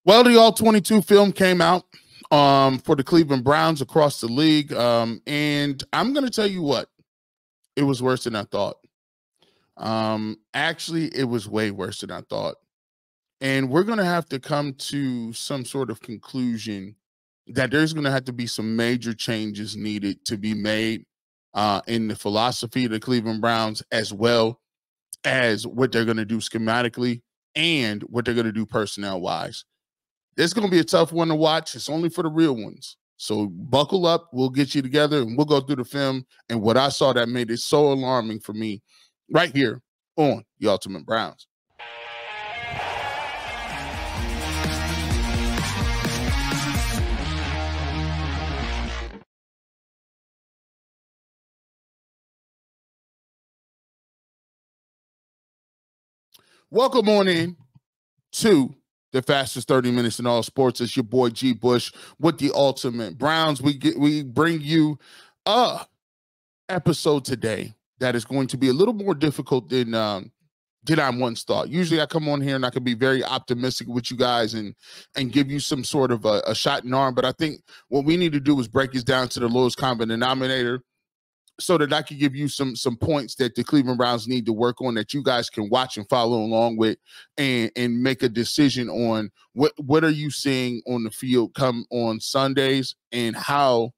Well, the All-22 film came out for the Cleveland Browns across the league, and I'm going to tell you what, it was worse than I thought. Actually, it was way worse than I thought. And we're going to have to come to some sort of conclusion that there's going to have to be some major changes needed to be made in the philosophy of the Cleveland Browns, as well as what they're going to do schematically and what they're going to do personnel-wise. It's going to be a tough one to watch. It's only for the real ones. So buckle up. We'll get you together, and we'll go through the film and what I saw that made it so alarming for me right here on The Ultimate Browns. Welcome on in to the fastest 30 minutes in all sports. It's your boy G Bush with the Ultimate Browns. We bring you a episode today that is going to be a little more difficult than I once thought. Usually I come on here and I can be very optimistic with you guys and give you some sort of a shot in the arm. But I think what we need to do is break this down to the lowest common denominator, so that I can give you some points that the Cleveland Browns need to work on, that you guys can watch and follow along with, and make a decision on what are you seeing on the field come on Sundays, and how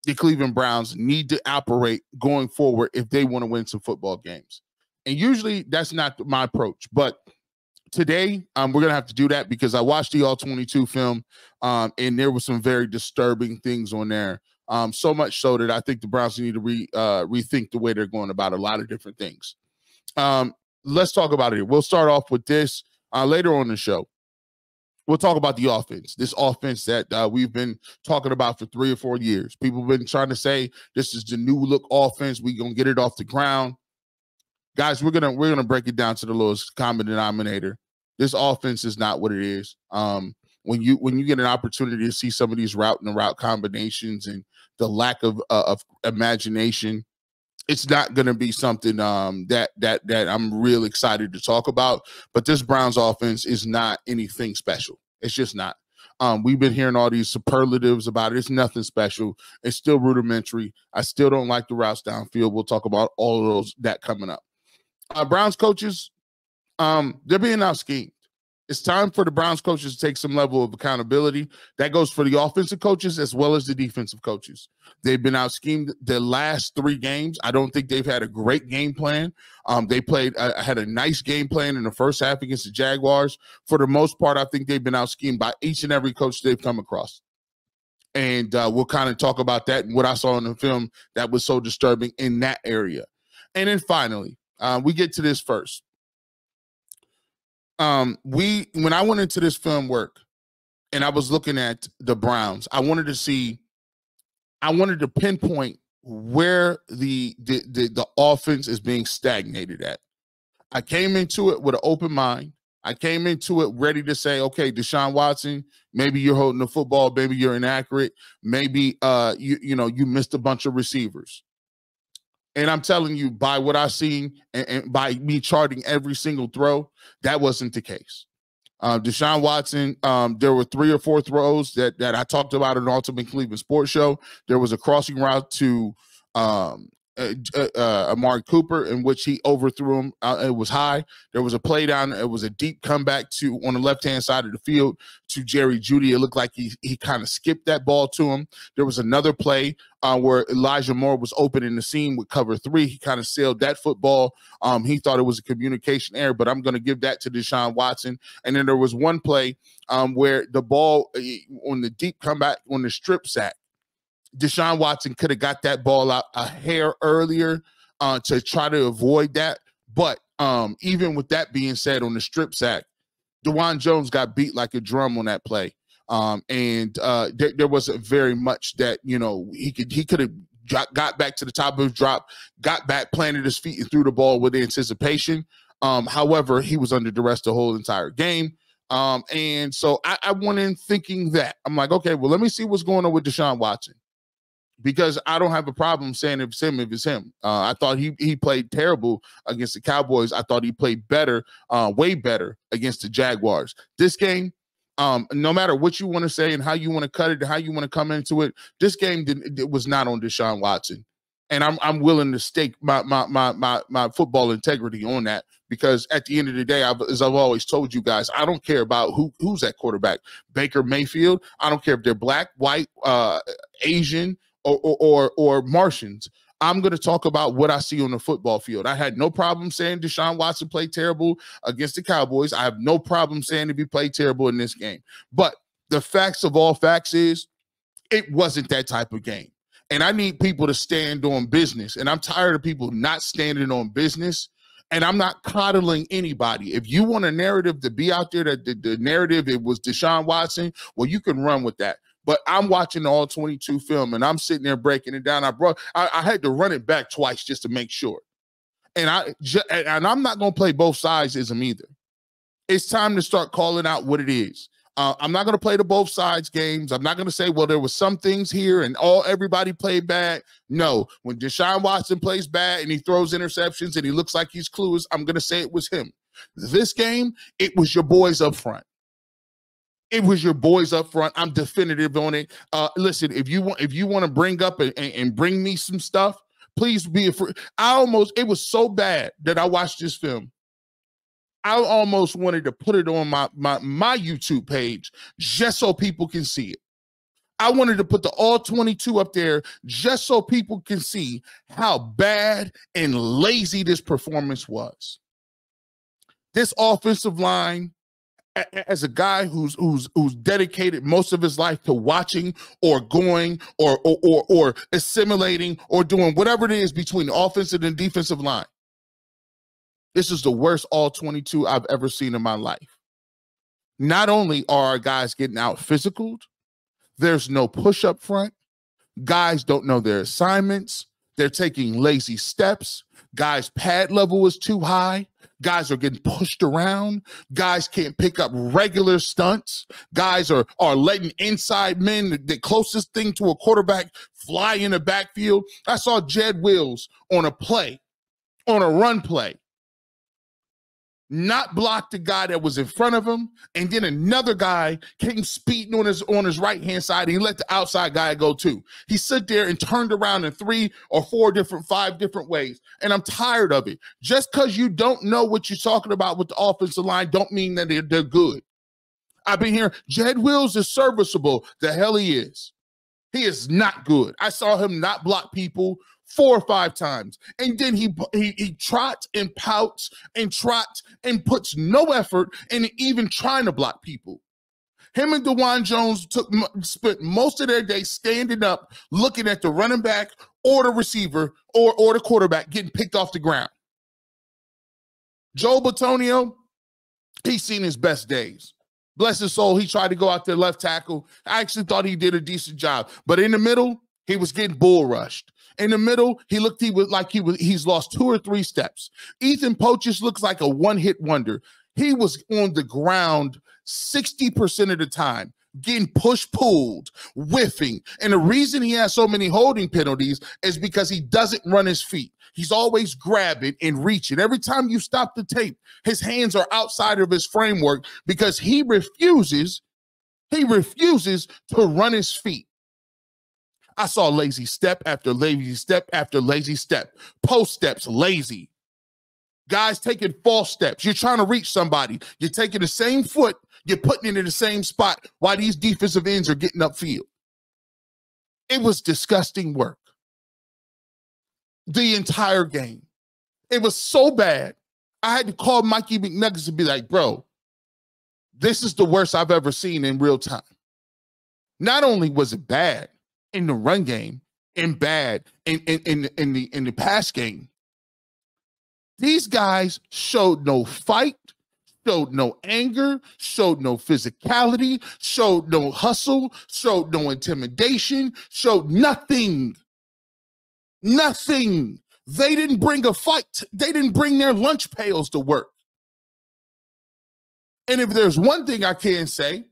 the Cleveland Browns need to operate going forward if they want to win some football games. And usually that's not my approach, but today we're going to have to do that because I watched the All-22 film and there were some very disturbing things on there. So much so that I think the Browns need to rethink the way they're going about a lot of different things. Let's talk about it. We'll start off with this later on in the show. We'll talk about the offense, this offense that we've been talking about for 3 or 4 years. People have been trying to say this is the new look offense. We're going to get it off the ground. Guys, we're gonna break it down to the lowest common denominator. This offense is not what it is. When you get an opportunity to see some of these route combinations and the lack of imagination, it's not going to be something that I'm real excited to talk about. But this Browns offense is not anything special. It's just not. We've been hearing all these superlatives about it. It's nothing special. It's still rudimentary. I still don't like the routes downfield. We'll talk about all of those that coming up. Browns coaches, they're being out-schemed. It's time for the Browns coaches to take some level of accountability. That goes for the offensive coaches as well as the defensive coaches. They've been out-schemed the last 3 games. I don't think they've had a great game plan. They had a nice game plan in the first half against the Jaguars. For the most part, I think they've been out-schemed by each and every coach they've come across. And we'll kind of talk about that and what I saw in the film that was so disturbing in that area. And then finally, we get to this first. When I went into this film work and I was looking at the Browns, I wanted to pinpoint where the offense is being stagnated at. I came into it with an open mind. I came into it ready to say, okay, Deshaun Watson, maybe you're holding the football, maybe you're inaccurate, maybe you missed a bunch of receivers. And I'm telling you, by what I've seen and by me charting every single throw, that wasn't the case. Deshaun Watson, there were 3 or 4 throws that I talked about in the Ultimate Cleveland Sports Show. There was a crossing route to Amari Cooper in which he overthrew him. It was high. There was a play down. It was a deep comeback on the left-hand side of the field to Jerry Jeudy. It looked like he kind of skipped that ball to him. There was another play where Elijah Moore was open in the seam with cover 3. He kind of sailed that football. He thought it was a communication error, but I'm going to give that to Deshaun Watson. And then there was one play where the ball on the deep comeback on the strip sack, Deshaun Watson could have got that ball out a hair earlier to try to avoid that. But even with that being said, on the strip sack, DeJuan Jones got beat like a drum on that play. There wasn't very much that, he could have got back to the top of his drop, got back, planted his feet, and threw the ball with anticipation. However, he was under duress the whole entire game. And so I went in thinking that. I'm like, okay, well, let me see what's going on with Deshaun Watson. Because I don't have a problem saying if it's him. I thought he played terrible against the Cowboys. I thought he played better, way better against the Jaguars. This game, No matter what you want to say and how you want to cut it, how you want to come into it, this game was not on Deshaun Watson. And I'm willing to stake my football integrity on that, because at the end of the day, as I've always told you guys, I don't care about who's at quarterback. Baker Mayfield. I don't care if they're black, white, Asian, or Martians. I'm going to talk about what I see on the football field. I had no problem saying Deshaun Watson played terrible against the Cowboys. I have no problem saying if he played terrible in this game. But the facts of all facts is it wasn't that type of game. And I need people to stand on business. And I'm tired of people not standing on business. And I'm not coddling anybody. If you want a narrative to be out there, that the narrative, it was Deshaun Watson, well, you can run with that. But I'm watching the all 22 film, and I'm sitting there breaking it down. I had to run it back twice just to make sure. And I'm not going to play both sides-ism either. It's time to start calling out what it is. I'm not going to play the both sides games. I'm not going to say, well, there was some things here and everybody played bad. No, when Deshaun Watson plays bad and he throws interceptions and he looks like he's clueless, I'm going to say it was him. This game, it was your boys up front. It was your boys up front. I'm definitive on it. Listen, if you want to bring up and bring me some stuff, please be free. It was so bad that I watched this film. I almost wanted to put it on my YouTube page just so people can see it. I wanted to put the all 22 up there just so people can see how bad and lazy this performance was. This offensive line, as a guy who's dedicated most of his life to watching or going or assimilating or doing whatever it is between the offensive and defensive line, this is the worst all 22 I've ever seen in my life. Not only are our guys getting out physicaled, there's no push up front. Guys don't know their assignments. They're taking lazy steps. Guys' pad level is too high. Guys are getting pushed around. Guys can't pick up regular stunts. Guys are letting inside men, the closest thing to a quarterback, fly in the backfield. I saw Jed Wills on a run play, not block the guy that was in front of him, and then another guy came speeding on his right-hand side, and he let the outside guy go too. He stood there and turned around in 3 or 5 different ways, and I'm tired of it. Just because you don't know what you're talking about with the offensive line don't mean that they're good. I've been here. Jed Wills is serviceable. The hell he is. He is not good. I saw him not block people 4 or 5 times. And then he trots and pouts and trots and puts no effort in even trying to block people. Him and DeJuan Jones spent most of their day standing up, looking at the running back or the receiver or the quarterback getting picked off the ground. Joe Bitonio, he's seen his best days. Bless his soul, he tried to go out there left tackle. I actually thought he did a decent job. But in the middle, he was getting bull rushed. In the middle, he's lost 2 or 3 steps. Ethan Poaches looks like a one-hit wonder. He was on the ground 60% of the time, getting push-pulled, whiffing. And the reason he has so many holding penalties is because he doesn't run his feet. He's always grabbing and reaching. Every time you stop the tape, his hands are outside of his framework because he refuses to run his feet. I saw lazy step after lazy step after lazy step. Post steps, lazy. Guys taking false steps. You're trying to reach somebody. You're taking the same foot. You're putting it in the same spot while these defensive ends are getting upfield. It was disgusting work. The entire game. It was so bad. I had to call Mikey McNuggets and be like, bro, this is the worst I've ever seen in real time. Not only was it bad in the run game and bad in the pass game, these guys showed no fight, showed no anger, showed no physicality, showed no hustle, showed no intimidation, showed nothing. Nothing. They didn't bring a fight. They didn't bring their lunch pails to work. And if there's one thing I can say,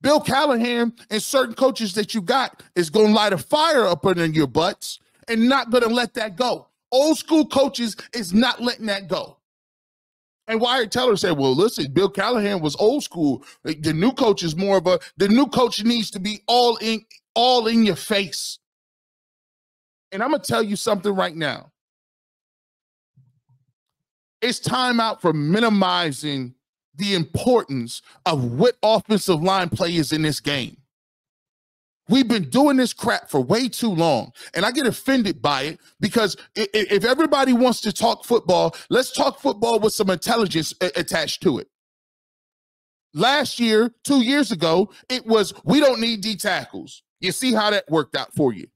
Bill Callahan and certain coaches that you got is going to light a fire up under your butts and not going to let that go. Old school coaches is not letting that go. And Wyatt Teller said, well, listen, Bill Callahan was old school. The new coach is more of the new coach needs to be all in your face. And I'm going to tell you something right now. It's time out for minimizing the importance of what offensive line play is in this game. We've been doing this crap for way too long, and I get offended by it because if everybody wants to talk football, let's talk football with some intelligence attached to it. Last year, 2 years ago, it was, we don't need D tackles. You see how that worked out for you?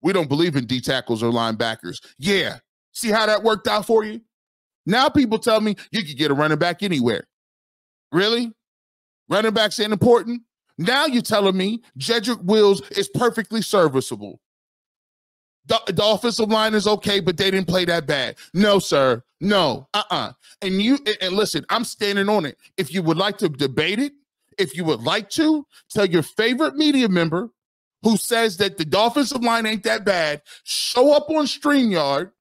We don't believe in D tackles or linebackers. Yeah. See how that worked out for you? Now people tell me you could get a running back anywhere. Really? Running backs ain't important? Now you're telling me Jedrick Wills is perfectly serviceable. The offensive line is okay, but they didn't play that bad. No, sir. No. And listen, I'm standing on it. If you would like to debate it, if you would like to, tell your favorite media member who says that the offensive line ain't that bad, show up on StreamYard,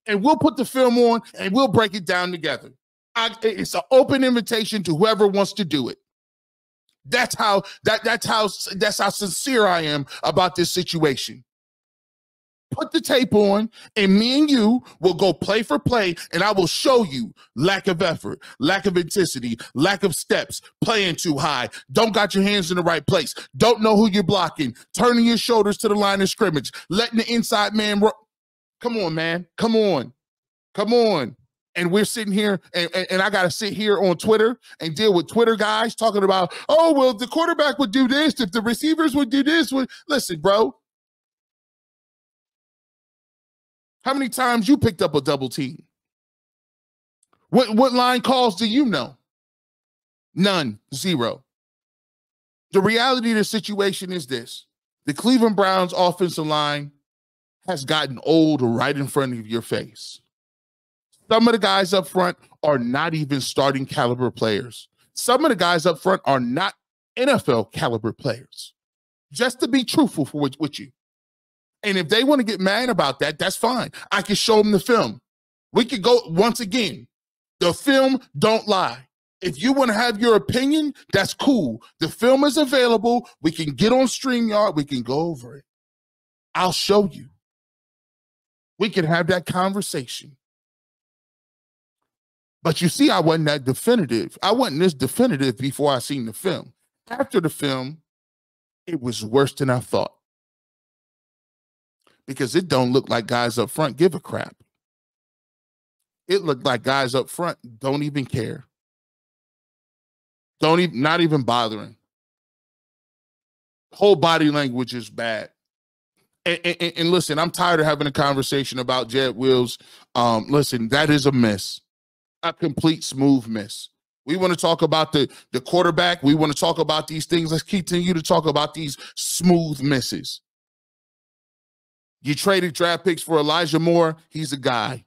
and we'll put the film on and we'll break it down together. It's an open invitation to whoever wants to do it. That's how sincere I am about this situation. Put the tape on, and me and you will go play for play, and I will show you lack of effort, lack of intensity, lack of steps, playing too high, don't got your hands in the right place, don't know who you're blocking, turning your shoulders to the line of scrimmage, letting the inside man run. Come on, man. Come on. Come on. And we're sitting here, and I got to sit here on Twitter and deal with Twitter guys talking about, oh, well, the quarterback would do this, if the receivers would do this. Listen, bro. How many times you picked up a double team? What line calls do you know? None. Zero. The reality of the situation is this. The Cleveland Browns offensive line has gotten old right in front of your face. Some of the guys up front are not even starting caliber players. Some of the guys up front are not NFL caliber players. Just to be truthful with you. And if they want to get mad about that, that's fine. I can show them the film. We could go, once again, the film don't lie. If you want to have your opinion, that's cool. The film is available. We can get on StreamYard. We can go over it. I'll show you. We can have that conversation. But you see, I wasn't that definitive. I wasn't this definitive before I seen the film. After the film, it was worse than I thought. Because it don't look like guys up front give a crap. It looked like guys up front don't even care. Not even bothering. Whole body language is bad. And listen, I'm tired of having a conversation about Jedrick Wills. Listen, that is a miss. A complete smooth miss. We want to talk about the quarterback. We want to talk about these things. Let's continue to talk about these smooth misses. You traded draft picks for Elijah Moore. He's a guy.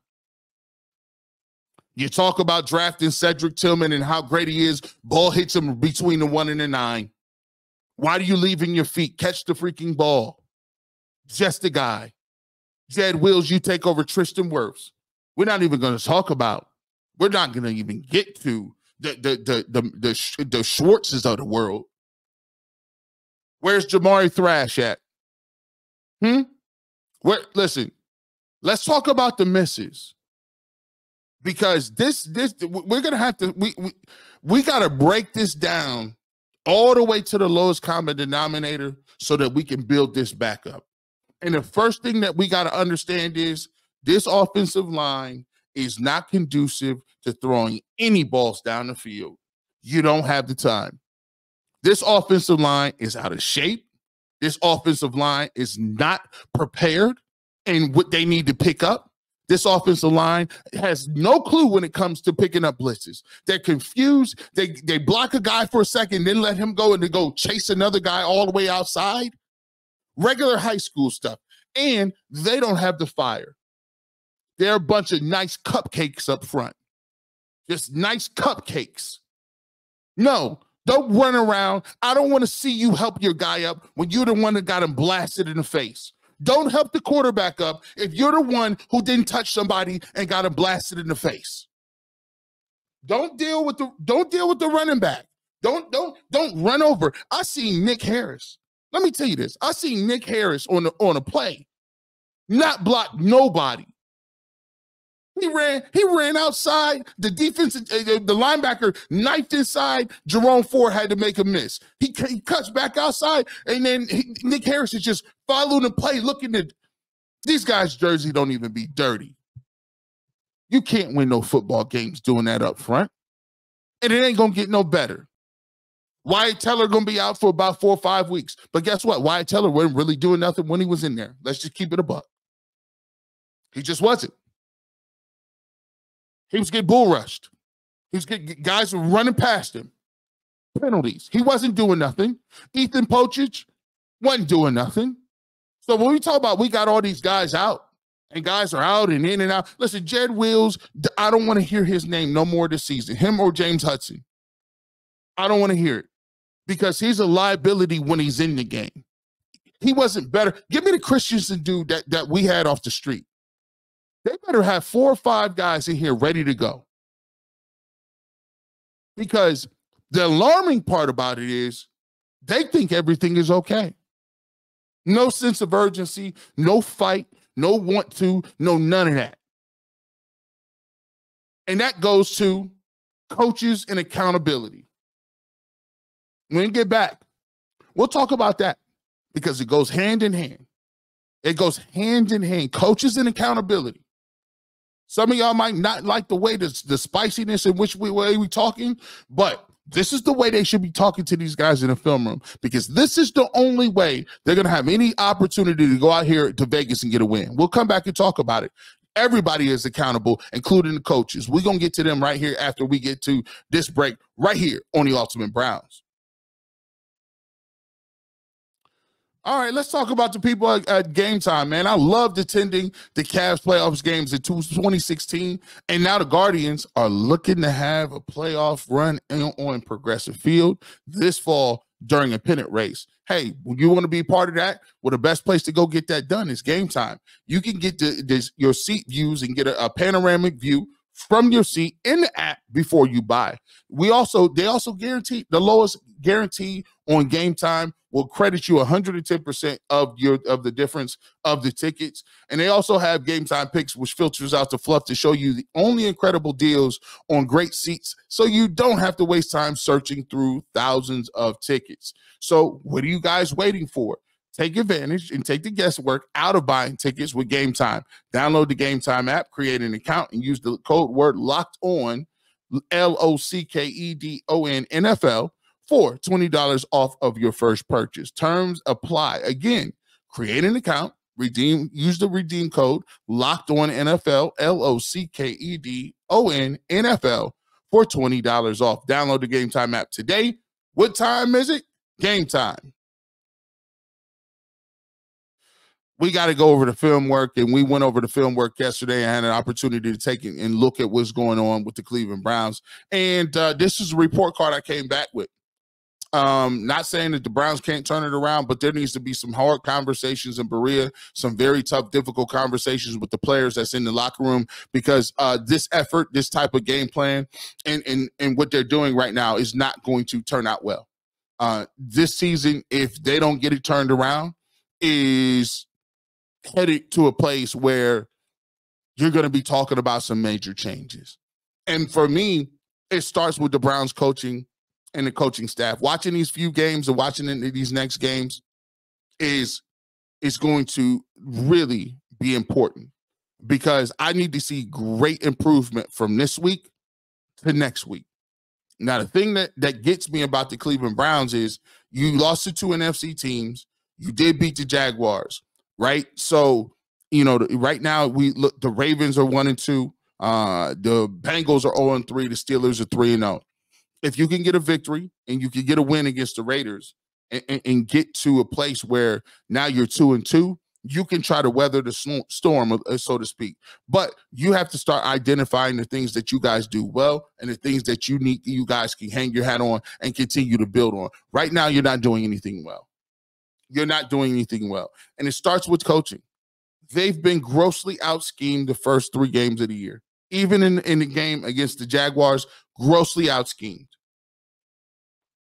You talk about drafting Cedric Tillman and how great he is. Ball hits him between the 1 and the 9. Why do you leave in your feet? Catch the freaking ball. Just a guy. Jedrick Wills, you take over Tristan Wirfs. We're not even going to talk about. We're not going to even get to the Schwartzes of the world. Where's Jamari Thrash at? Listen, let's talk about the misses. Because we're going to have to, we got to break this down all the way to the lowest common denominator so that we can build this back up. And the first thing that we got to understand is this offensive line is not conducive to throwing any balls down the field. You don't have the time. This offensive line is out of shape. This offensive line is not prepared in what they need to pick up. This offensive line has no clue when it comes to picking up blitzes. They're confused. They block a guy for a second, then let him go and they go chase another guy all the way outside. Regular high school stuff. And they don't have the fire. They're a bunch of nice cupcakes up front. Just nice cupcakes. No, don't run around. I don't want to see you help your guy up when you're the one that got him blasted in the face. Don't help the quarterback up if you're the one who didn't touch somebody and got him blasted in the face. Don't deal with the running back. Don't run over. I seen Nick Harris. Let me tell you this. I seen Nick Harris on a play, not block nobody. He ran outside. The defense, the linebacker knifed inside. Jerome Ford had to make a miss. He cuts back outside, and then Nick Harris is just following the play, looking at these guys' jersey don't even be dirty. You can't win no football games doing that up front, and it ain't gonna get no better. Wyatt Teller gonna be out for about 4 or 5 weeks, but guess what? Wyatt Teller wasn't really doing nothing when he was in there. Let's just keep it a buck. He just wasn't. He was getting bull rushed. He was getting guys were running past him. Penalties. He wasn't doing nothing. Ethan Pochich wasn't doing nothing. So when we talk about we got all these guys out, and guys are out and in and out. Listen, Jed Wills, I don't want to hear his name no more this season. Him or James Hudson. I don't want to hear it because he's a liability when he's in the game. He wasn't better. Give me the Christensen dude that we had off the street. They better have 4 or 5 guys in here ready to go. Because the alarming part about it is they think everything is okay. No sense of urgency, no fight, no want to, no none of that. And that goes to coaches and accountability. When we get back, we'll talk about that because it goes hand in hand. It goes hand in hand. Coaches and accountability. Some of y'all might not like the way the spiciness in which way we talking, but this is the way they should be talking to these guys in the film room because this is the only way they're going to have any opportunity to go out here to Vegas and get a win. We'll come back and talk about it. Everybody is accountable, including the coaches. We're going to get to them right here after we get to this break right here on the Ultimate Browns. All right, let's talk about the people at Game Time, man. I loved attending the Cavs playoffs games in 2016, and now the Guardians are looking to have a playoff run on Progressive Field this fall during a pennant race. Hey, you want to be part of that? Well, the best place to go get that done is Game Time. You can get your seat views and get a panoramic view from your seat in the app before you buy. They also guarantee the lowest guarantee on Game Time will credit you 110% of the difference of the tickets. And they also have Game Time Picks, which filters out the fluff to show you the only incredible deals on great seats, so you don't have to waste time searching through thousands of tickets. So what are you guys waiting for? Take advantage and take the guesswork out of buying tickets with Game Time. Download the Game Time app, create an account, and use the code word LOCKED ON, LOCKEDON NFL, for $20 off of your first purchase. Terms apply. Again, create an account, use the redeem code LOCKED ON NFL, LOCKEDON NFL, for $20 off. Download the Game Time app today. What time is it? Game time. We got to go over the film work, and we went over the film work yesterday. I had an opportunity to take it and look at what's going on with the Cleveland Browns. And this is a report card I came back with. Not saying that the Browns can't turn it around, but there needs to be some hard conversations in Berea, some very tough, difficult conversations with the players that's in the locker room, because this effort, this type of game plan, and what they're doing right now is not going to turn out well. This season, if they don't get it turned around, is headed to a place where you're going to be talking about some major changes. And for me, it starts with the Browns coaching and the coaching staff. Watching these few games and watching these next games is going to really be important, because I need to see great improvement from this week to next week. Now, the thing that gets me about the Cleveland Browns is you lost to 2 NFC teams. You did beat the Jaguars, right? So, right now the Ravens are 1-2. The Bengals are 0-3. The Steelers are 3-0. If you can get a victory and you can get a win against the Raiders and get to a place where now you're 2-2, you can try to weather the storm, so to speak. But you have to start identifying the things that you guys do well and the things that you guys can hang your hat on and continue to build on. Right now, you're not doing anything well. You're not doing anything well. And it starts with coaching. They've been grossly out-schemed the first 3 games of the year. even in the game against the Jaguars, grossly out-schemed.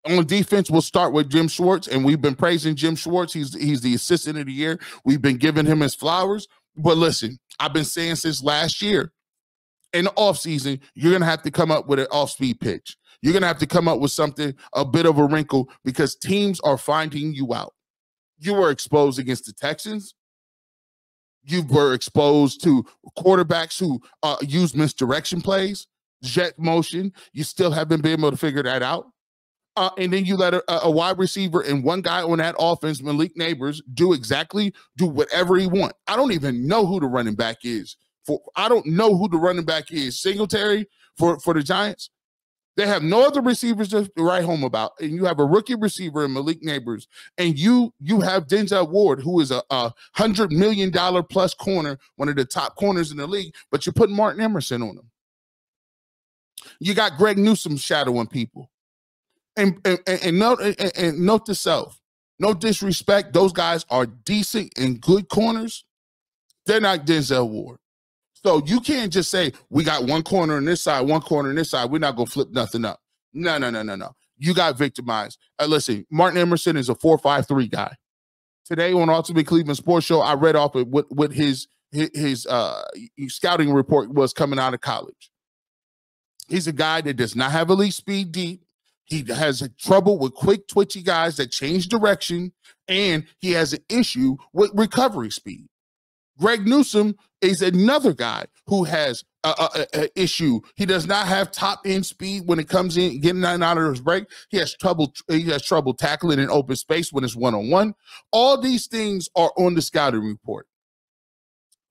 On defense, we'll start with Jim Schwartz, and we've been praising Jim Schwartz. He's the assistant of the year. We've been giving him his flowers. But listen, I've been saying since last year, in the offseason, you're going to have to come up with an off-speed pitch. You're going to have to come up with something, a bit of a wrinkle, because teams are finding you out. You were exposed against the Texans. You were exposed to quarterbacks who use misdirection plays, jet motion. You still haven't been able to figure that out. And then you let a wide receiver and one guy on that offense, Malik Neighbors, do whatever he wants. I don't even know who the running back is. Singletary for the Giants. They have no other receivers to write home about. And you have a rookie receiver in Malik Neighbors. And you have Denzel Ward, who is a $100 million plus corner, one of the top corners in the league, but you're putting Martin Emerson on him. You got Greg Newsome shadowing people. And note to self, no disrespect, those guys are decent and good corners. They're not Denzel Ward. So you can't just say, we got one corner on this side, one corner on this side. We're not going to flip nothing up. No. You got victimized. Listen, Martin Emerson is a 4.53 guy. Today on Ultimate Cleveland Sports Show, I read off what his scouting report was coming out of college. He's a guy that does not have elite speed deep. He has trouble with quick, twitchy guys that change direction, and he has an issue with recovery speed. Greg Newsome is another guy who has an issue. He does not have top end speed when it comes in, getting out of his break. He has trouble tackling in open space when it's one-on-one. All these things are on the scouting report.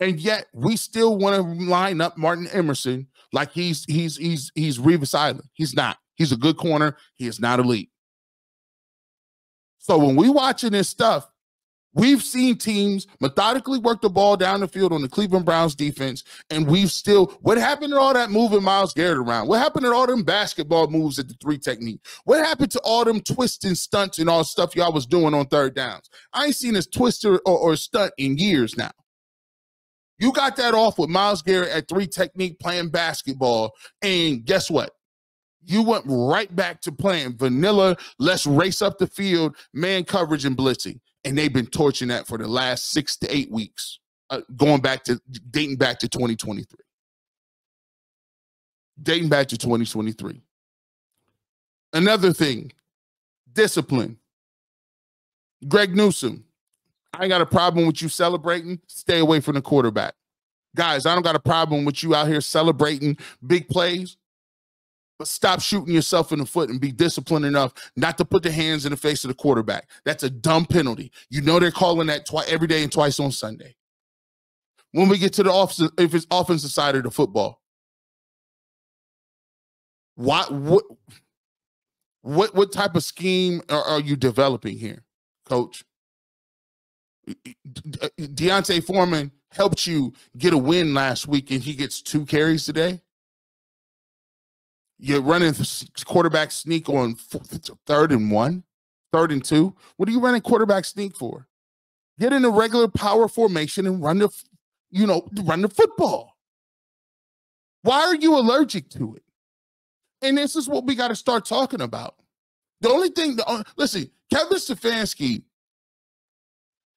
And yet we still want to line up Martin Emerson like he's Revis Island. He's not. He's a good corner. He is not elite. So when we watching this stuff, we've seen teams methodically work the ball down the field on the Cleveland Browns defense, and what happened to all that moving Myles Garrett around? What happened to all them basketball moves at the 3 technique? What happened to all them twists and stunts and all the stuff y'all was doing on third downs? I ain't seen this twister or stunt in years now. You got that off with Myles Garrett at 3 technique playing basketball, and guess what? You went right back to playing vanilla, let's race up the field, man coverage and blitzing. And they've been torching that for the last 6 to 8 weeks, dating back to 2023. Dating back to 2023. Another thing, discipline. Greg Newsome, I ain't got a problem with you celebrating. Stay away from the quarterback. Guys, I don't got a problem with you out here celebrating big plays. But stop shooting yourself in the foot and be disciplined enough not to put the hands in the face of the quarterback. That's a dumb penalty. You know they're calling that every day and twice on Sunday. When we get to the offensive side of the football, what type of scheme are you developing here, Coach? Deontay Foreman helped you get a win last week, and he gets 2 carries today. You're running quarterback sneak on 3rd and 1, 3rd and 2. What are you running quarterback sneak for? Get in a regular power formation and run the football. Why are you allergic to it? And this is what we got to start talking about. The only thing, listen, Kevin Stefanski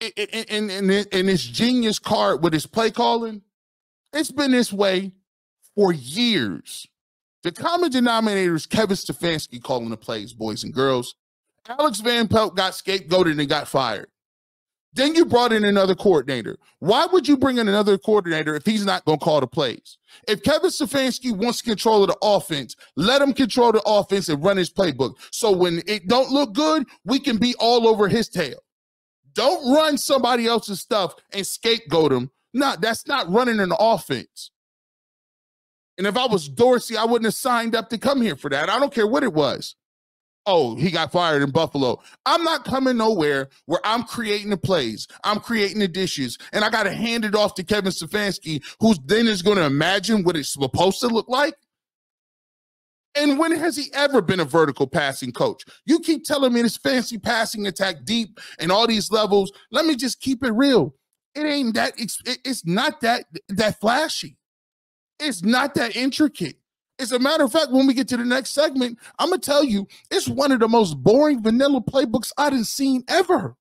in his genius card with his play calling, it's been this way for years. The common denominator is Kevin Stefanski calling the plays, boys and girls. Alex Van Pelt got scapegoated and got fired. Then you brought in another coordinator. Why would you bring in another coordinator if he's not going to call the plays? If Kevin Stefanski wants control of the offense, let him control the offense and run his playbook. So when it don't look good, we can be all over his tail. Don't run somebody else's stuff and scapegoat him. No, that's not running an offense. And if I was Dorsey, I wouldn't have signed up to come here for that. I don't care what it was. Oh, he got fired in Buffalo. I'm not coming nowhere where I'm creating the plays. I'm creating the dishes. And I got to hand it off to Kevin Stefanski, who then is going to imagine what it's supposed to look like. And when has he ever been a vertical passing coach? You keep telling me this fancy passing attack deep and all these levels. Let me just keep it real. It ain't that. It's not that flashy. It's not that intricate. As a matter of fact, when we get to the next segment, I'm going to tell you, it's one of the most boring vanilla playbooks I've seen ever.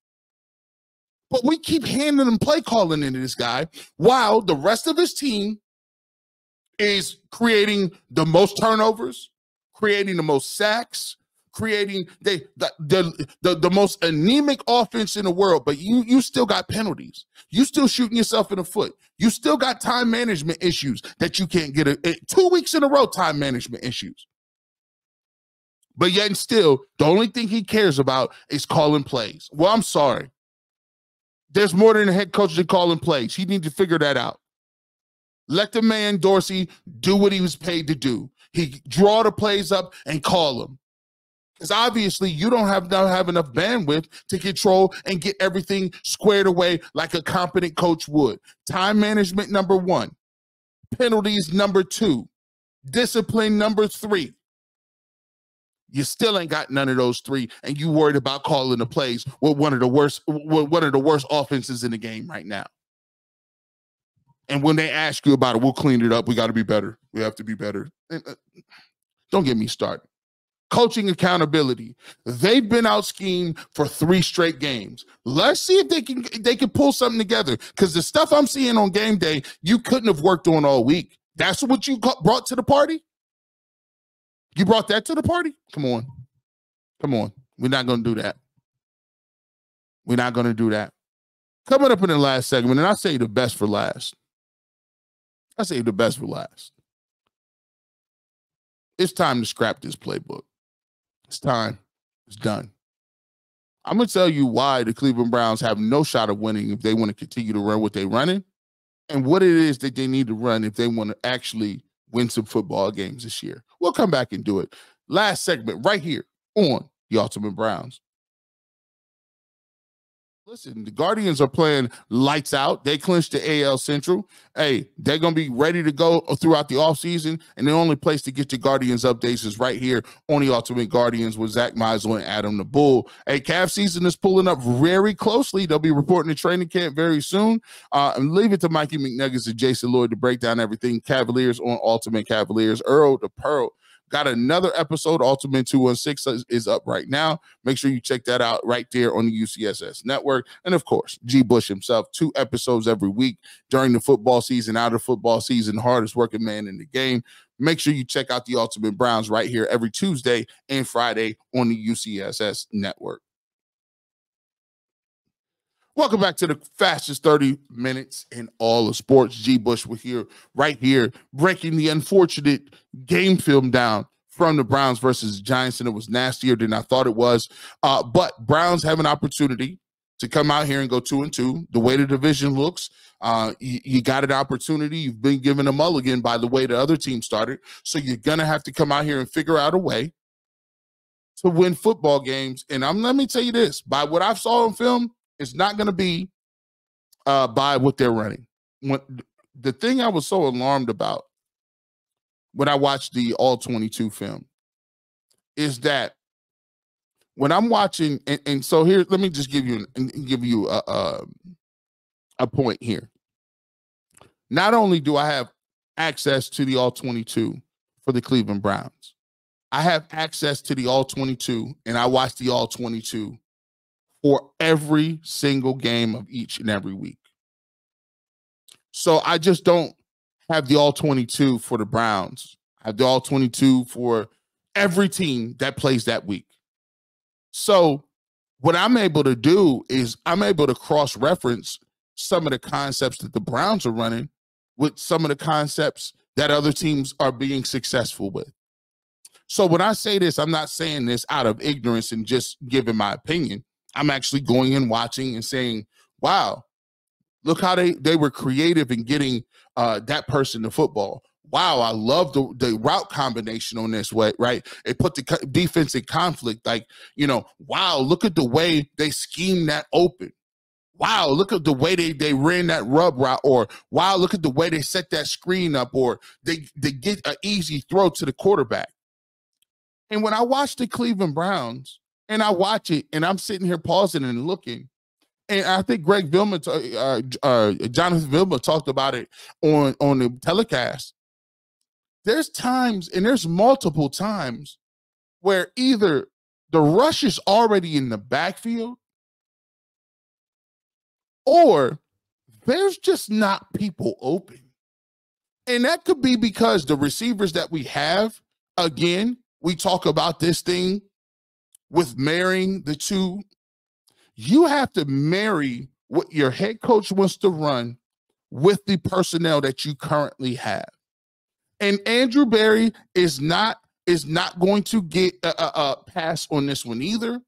But we keep handing him play calling into this guy while the rest of his team is creating the most turnovers, creating the most sacks, creating the most anemic offense in the world, but you still got penalties. You still shooting yourself in the foot. You still got time management issues that you can't get 2 weeks in a row, time management issues. But yet and still, the only thing he cares about is calling plays. Well, I'm sorry. There's more than a head coach than calling plays. He needs to figure that out. Let the man, Dorsey, do what he was paid to do. He draw the plays up and call them. Because obviously you don't have enough bandwidth to control and get everything squared away like a competent coach would. Time management, number 1. Penalties, number 2. Discipline, number 3. You still ain't got none of those 3, and you worried about calling the plays with one of the worst offenses in the game right now. And when they ask you about it, we'll clean it up. We got to be better. We have to be better. Don't get me started. Coaching accountability. They've been out schemed for 3 straight games. Let's see if they can pull something together. Because the stuff I'm seeing on game day, you couldn't have worked on all week. That's what you brought to the party? You brought that to the party? Come on. Come on. We're not going to do that. We're not going to do that. Coming up in the last segment, and I say the best for last. I say the best for last. It's time to scrap this playbook. It's time. It's done. I'm going to tell you why the Cleveland Browns have no shot of winning if they want to continue to run what they're running, and what it is that they need to run if they want to actually win some football games this year. We'll come back and do it. Last segment right here on the Ultimate Browns. Listen, the Guardians are playing lights out. They clinched the AL Central. Hey, they're going to be ready to go throughout the offseason, and the only place to get your Guardians updates is right here on the Ultimate Guardians with Zach Meisel and Adam the Bull. Hey, calf season is pulling up very closely. They'll be reporting to training camp very soon. And leave it to Mikey McNuggets and Jason Lloyd to break down everything Cavaliers on Ultimate Cavaliers. Earl the Pearl got another episode. Ultimate 216 is up right now. Make sure you check that out right there on the UCSS network. And of course, G. Bush himself, 2 episodes every week during the football season, out of football season, hardest working man in the game. Make sure you check out the Ultimate Browns right here every Tuesday and Friday on the UCSS network. Welcome back to the fastest 30 minutes in all of sports. G. Bush, we're here, right here, breaking the unfortunate game film down from the Browns versus the Giants, and it was nastier than I thought it was. But Browns have an opportunity to come out here and go 2-2. The way the division looks, you got an opportunity. You've been given a mulligan by the way the other team started, so you're going to have to come out here and figure out a way to win football games. And let me tell you this, by what I saw on film, it's not going to be by what they're running. The thing I was so alarmed about when I watched the All-22 film is that when I'm watching, and so here, let me just give you a point here. Not only do I have access to the All-22 for the Cleveland Browns, I have access to the All-22, and I watch the All-22 for every single game of each and every week. So I just don't have the All-22 for the Browns. I have the All-22 for every team that plays that week. So what I'm able to do is I'm able to cross-reference some of the concepts that the Browns are running with some of the concepts that other teams are being successful with. So when I say this, I'm not saying this out of ignorance and just giving my opinion. I'm actually going and watching and saying, wow, look how they were creative in getting that person to football. Wow, I love the route combination on this way, right? It put the defense in conflict. Like, wow, look at the way they schemed that open. Wow, look at the way they ran that rub route. Or, wow, look at the way they set that screen up. Or they get an easy throw to the quarterback. And when I watch the Cleveland Browns, and I watch it, and I'm sitting here pausing and looking, and I think Jonathan Vilma talked about it on the telecast. there's times, and there's multiple times, where either the rush is already in the backfield or there's just not people open. And that could be because the receivers that we have, again, we talk about this thing with marrying the two. You have to marry what your head coach wants to run with the personnel that you currently have. And Andrew Berry is not going to get a pass on this one either,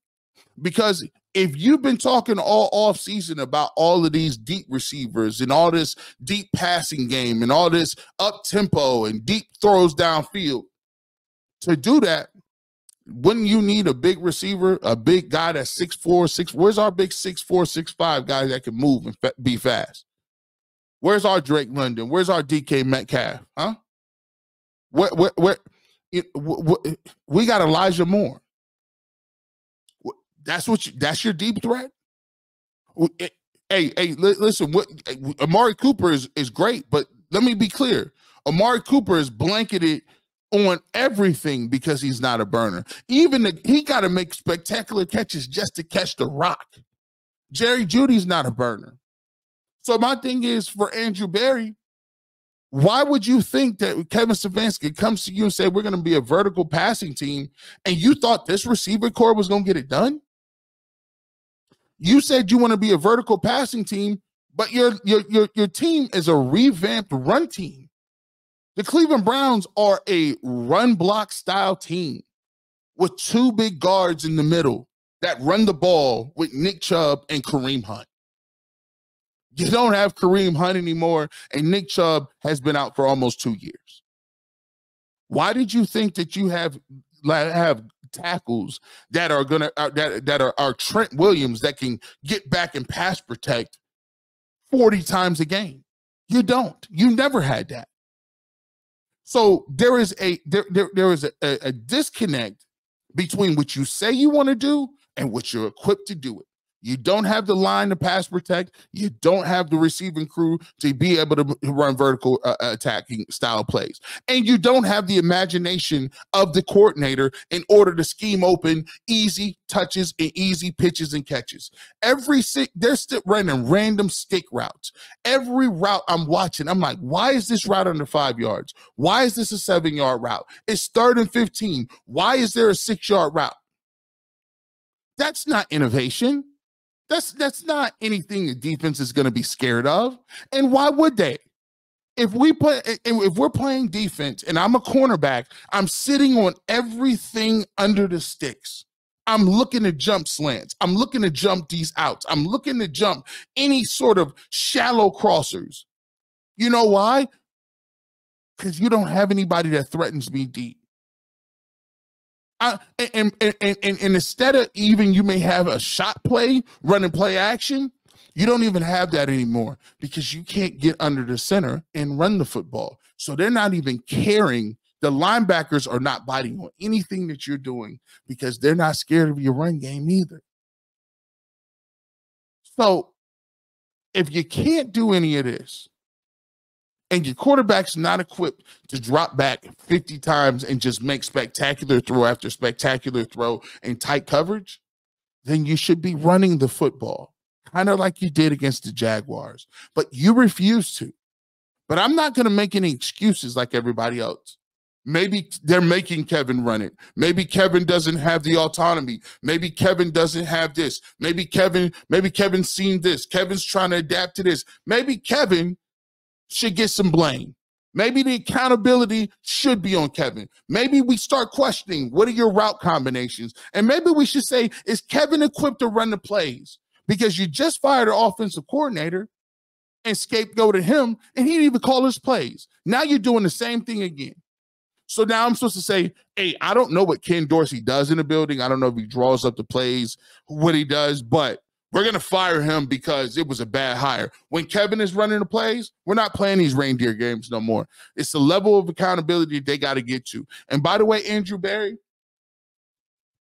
because if you've been talking all off season about all of these deep receivers and all this deep passing game and all this up tempo and deep throws downfield, to do that, wouldn't you need a big receiver, a big guy that's 6'4", 6? Where's our big 6'4", 6'5" guy that can move and be fast? Where's our Drake London? Where's our DK Metcalf? Huh? Where we got Elijah Moore. That's your deep threat. Hey, listen. Amari Cooper is great, but let me be clear. Amari Cooper is blanketed on everything because he's not a burner. He got to make spectacular catches just to catch the rock. Jerry Jeudy's not a burner. So my thing is, for Andrew Berry, why would you think that Kevin Stefanski comes to you and say, we're going to be a vertical passing team, and you thought this receiver core was going to get it done? You said you want to be a vertical passing team, but your team is a revamped run team. The Cleveland Browns are a run block style team with two big guards in the middle that run the ball with Nick Chubb and Kareem Hunt. You don't have Kareem Hunt anymore, and Nick Chubb has been out for almost 2 years. Why did you think that you have tackles that are gonna that are Trent Williams that can get back and pass protect 40 times a game? You don't. You never had that. So there is a disconnect between what you say you want to do and what you're equipped to do it. You don't have the line to pass protect. You don't have the receiving crew to be able to run vertical attacking style plays. And you don't have the imagination of the coordinator in order to scheme open easy touches and easy pitches and catches. They're still running random stick routes. Every route I'm watching, I'm like, why is this route under 5 yards? Why is this a 7-yard route? It's 3rd and 15. Why is there a 6-yard route? That's not innovation. That's not anything the defense is going to be scared of. And why would they? If we're playing defense and I'm a cornerback, I'm sitting on everything under the sticks. I'm looking to jump slants. I'm looking to jump these outs. I'm looking to jump any sort of shallow crossers. You know why? Because you don't have anybody that threatens me deep. And instead of even, you may have a shot play, run and play action, you don't even have that anymore because you can't get under the center and run the football. So they're not even caring. The linebackers are not biting on anything that you're doing because they're not scared of your run game either. So if you can't do any of this, and your quarterback's not equipped to drop back 50 times and just make spectacular throw after spectacular throw in tight coverage, then you should be running the football, kind of like you did against the Jaguars. But you refuse to. But I'm not going to make any excuses like everybody else. Maybe they're making Kevin run it. Maybe Kevin doesn't have the autonomy. Maybe Kevin doesn't have this. Maybe Kevin's seen this. Kevin's trying to adapt to this. Maybe Kevin should get some blame. Maybe the accountability should be on Kevin. Maybe we start questioning, what are your route combinations? And maybe we should say, is Kevin equipped to run the plays? Because you just fired an offensive coordinator and scapegoated him, and he didn't even call his plays. Now you're doing the same thing again. So now I'm supposed to say, hey, I don't know what Ken Dorsey does in the building. I don't know if he draws up the plays, what he does, but we're going to fire him because it was a bad hire. When Kevin is running the plays, we're not playing these reindeer games no more. It's the level of accountability they got to get to. And by the way, Andrew Berry,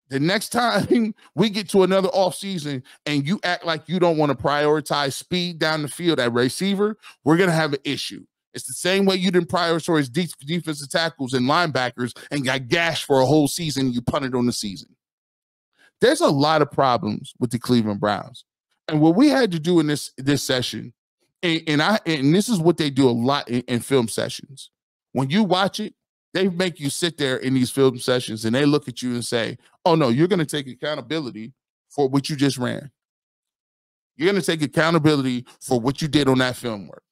the next time we get to another offseason and you act like you don't want to prioritize speed down the field at receiver, we're going to have an issue It's the same way you didn't prioritize defensive tackles and linebackers and got gashed for a whole season and you punted on the season. There's a lot of problems with the Cleveland Browns. And what we had to do in this session, and this is what they do a lot in film sessions. When you watch it, they make you sit there in these film sessions and they look at you and say, oh, no, you're going to take accountability for what you just ran. You're going to take accountability for what you did on that film work.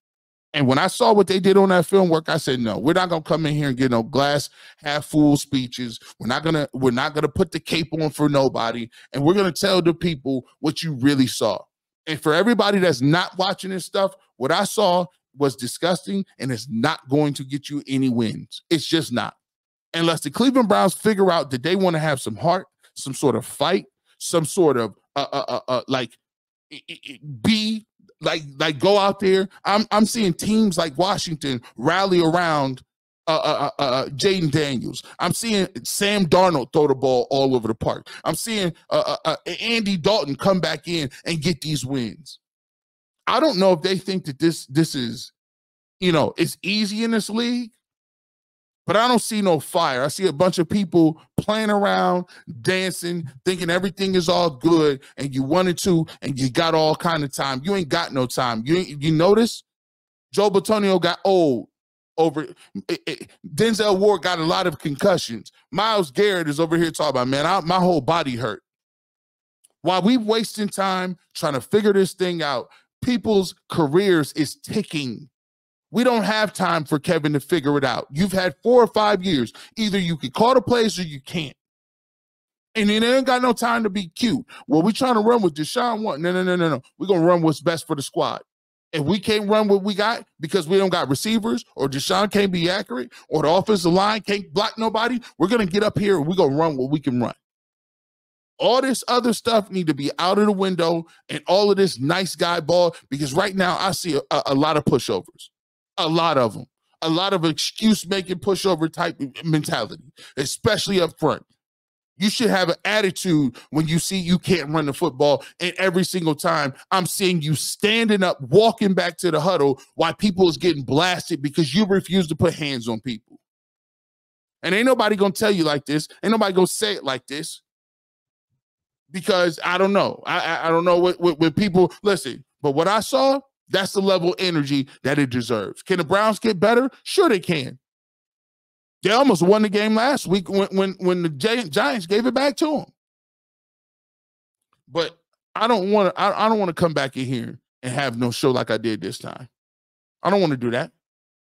And when I saw what they did on that film work, I said, no, we're not going to come in here and get no glass half full speeches. We're not going to put the cape on for nobody. And we're going to tell the people what you really saw. And for everybody that's not watching this stuff, what I saw was disgusting and it's not going to get you any wins. It's just not. Unless the Cleveland Browns figure out that they want to have some heart, some sort of fight, some sort of go out there. I'm seeing teams like Washington rally around Jaden Daniels. I'm seeing Sam Darnold throw the ball all over the park. I'm seeing Andy Dalton come back in and get these wins. I don't know if they think that this is, it's easy in this league, but I don't see no fire. I see a bunch of people playing around, dancing, thinking everything is all good, and you wanted to, and you got all kind of time. You ain't got no time. You notice Joe Bitonio got old over Denzel Ward got a lot of concussions. Myles Garrett is over here talking about, man, my whole body hurt. While we wasting time trying to figure this thing out, people's careers is ticking. We don't have time for Kevin to figure it out. You've had 4 or 5 years. Either you can call the plays or you can't. And then they ain't got no time to be cute. Well, we trying to run with Deshaun Watson. No. We're going to run what's best for the squad. If we can't run what we got because we don't got receivers or Deshaun can't be accurate or the offensive line can't block nobody, we're going to get up here and we're going to run what we can run. All this other stuff need to be out of the window and all of this nice guy ball, because right now I see a lot of pushovers. A lot of them. A lot of excuse-making pushover type mentality, especially up front. You should have an attitude when you see you can't run the football, and every single time I'm seeing you standing up, walking back to the huddle while people is getting blasted because you refuse to put hands on people. And ain't nobody going to tell you like this. Ain't nobody going to say it like this. Because I don't know. I don't know what people, listen, but what I saw, that's the level of energy that it deserves. Can the Browns get better? Sure they can. They almost won the game last week when the Giants gave it back to them. But I don't want to come back in here and have no show like I did this time. I don't want to do that.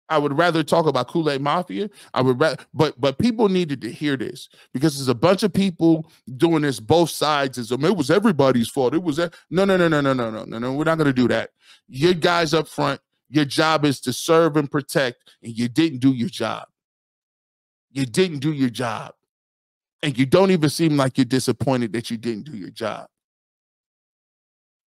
I would rather talk about Kool-Aid Mafia. But people needed to hear this, because there's a bunch of people doing this both sides. It was everybody's fault. It was no. We're not going to do that. Your guys up front, your job is to serve and protect, and you didn't do your job. You didn't do your job, and you don't even seem like you're disappointed that you didn't do your job.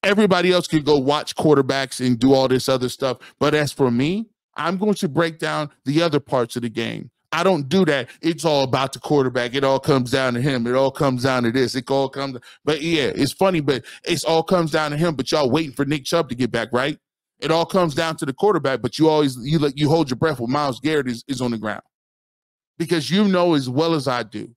Everybody else can go watch quarterbacks and do all this other stuff, but as for me, I'm going to break down the other parts of the game. I don't do that. It's all about the quarterback. It all comes down to him. It all comes down to this. But yeah, it's funny, but it all comes down to him. But y'all waiting for Nick Chubb to get back, right? It all comes down to the quarterback, but you hold your breath when Myles Garrett is on the ground, because you know as well as I do,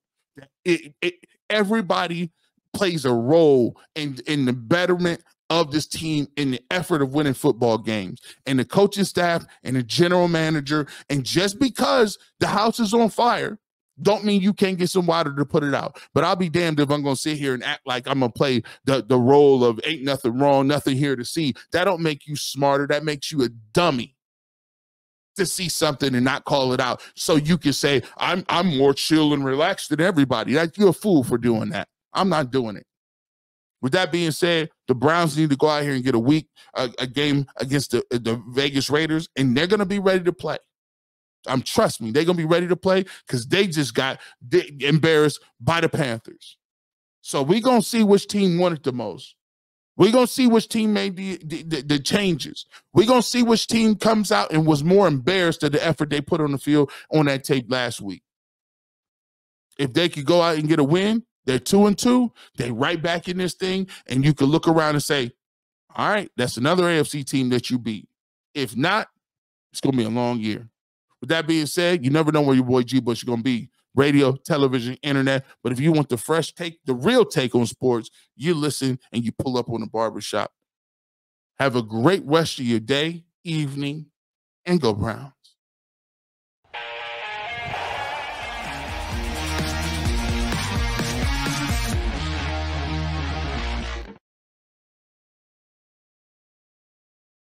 everybody plays a role in the betterment of this team, in the effort of winning football games, and the coaching staff and the general manager. And just because the house is on fire don't mean you can't get some water to put it out. But I'll be damned if I'm going to sit here and act like I'm going to play the role of ain't nothing wrong, nothing here to see. That don't make you smarter. That makes you a dummy to see something and not call it out. So you can say, I'm more chill and relaxed than everybody. You're a fool for doing that. I'm not doing it. With that being said, the Browns need to go out here and get a game against the Vegas Raiders, and they're going to be ready to play. Trust me, they're going to be ready to play, because they just got embarrassed by the Panthers. So we're going to see which team won it the most. We're going to see which team made the changes. We're going to see which team comes out and was more embarrassed of the effort they put on the field on that tape last week. If they could go out and get a win, they're 2-2. They right back in this thing, and you can look around and say, all right, that's another AFC team that you beat. If not, It's going to be a long year. With that being said, you never know where your boy G Bush is going to be. Radio, television, internet. But if you want the fresh take, the real take on sports, you listen and you pull up on the barbershop. Have a great rest of your day, evening, and go Browns.